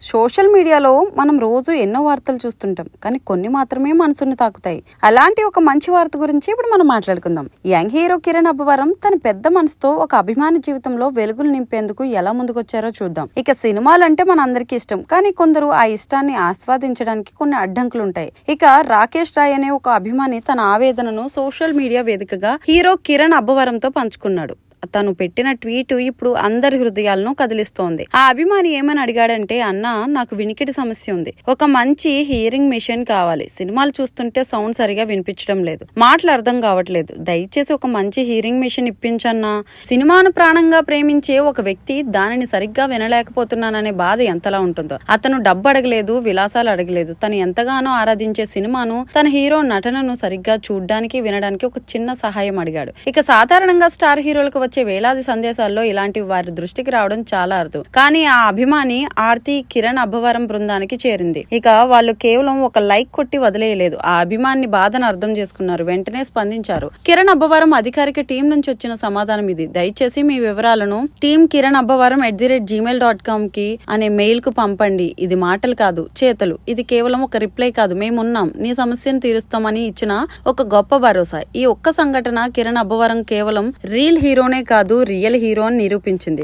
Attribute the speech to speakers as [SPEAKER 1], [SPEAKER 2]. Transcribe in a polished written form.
[SPEAKER 1] Social మీడియాలో మనం రోజు ఎన్నో వార్తలు చూస్తుంటాం, కానీ కొన్ని మాత్రమే మనసుని తాకుతాయి. అలాంటి ఒక మంచి వార్త గురించి ఇప్పుడు మనం మాట్లాడుకుందాం. యంగ్ హీరో కిరణ్ అబ్బవరం తన పెద్ద మనసుతో ఒక అభిమాని జీవితంలో వెలుగులు నింపేందుకు ఎలా ముందుకొచ్చారో చూద్దాం. ఇక సినిమాలంటే మన అందరికీ ఇష్టం, కానీ కొందరు ఆ ఇష్టాన్ని ఆస్వాదించడానికి కొన్ని అడ్డంకులు ఉంటాయి. ఇక రాకేష్ రాయ్ అనే ఒక అభిమాని తన ఆవేదనను సోషల్ మీడియా వేదికగా హీరో కిరణ్ అబ్బవరంతో పంచుకున్నాడు. తను పెట్టిన ట్వీట్ ఇప్పుడు అందరి హృదయాలను కదిలిస్తోంది. ఆ అభిమాని ఏమని అడిగాడంటే, అన్న, నాకు వినికిడి సమస్య ఉంది, ఒక మంచి హియరింగ్ మిషన్ కావాలి. సినిమాలు చూస్తుంటే సౌండ్ సరిగా వినిపించడం లేదు, మాటలు అర్థం కావట్లేదు, దయచేసి ఒక మంచి హియరింగ్ మిషన్ ఇప్పించన్నా. సినిమాను ప్రాణంగా ప్రేమించే ఒక వ్యక్తి దానిని సరిగ్గా వినలేకపోతున్నాననే బాధ ఎంతలా ఉంటుందో. అతను డబ్బు అడగలేదు, విలాసాలు అడగలేదు, తను ఎంతగానో ఆరాధించే సినిమాను, తన హీరో నటనను సరిగ్గా చూడ్డానికి వినడానికి ఒక చిన్న సహాయం అడిగాడు. ఇక సాధారణంగా స్టార్ హీరోలకు వచ్చే వేలాది సందేశాల్లో ఇలాంటివి వారి దృష్టికి రావడం చాలా అరుదు. కానీ ఆ అభిమాని ఆర్తి కిరణ్ అబ్బవరం బృందానికి చేరింది. ఇక వాళ్ళు కేవలం ఒక లైక్ కొట్టి వదిలేయలేదు, ఆ అభిమాని బాధను అర్థం చేసుకున్నారు, వెంటనే స్పందించారు. కిరణ్ అబ్బవరం అధికారిక టీం నుంచి వచ్చిన సమాధానం ఇది. దయచేసి మీ వివరాలను teamkiranabbawaram@gmail.com కి అనే మెయిల్ కు పంపండి. ఇది మాటలు కాదు, చేతలు. ఇది కేవలం ఒక రిప్లై కాదు, మేమున్నాం, నీ సమస్యను తీరుస్తామని ఇచ్చిన ఒక గొప్ప భరోసా. ఈ ఒక్క సంఘటన కిరణ్ అబ్బవరం కేవలం రీల్ హీరోనే కాదు, రియల్ హీరో అని నిరూపించింది.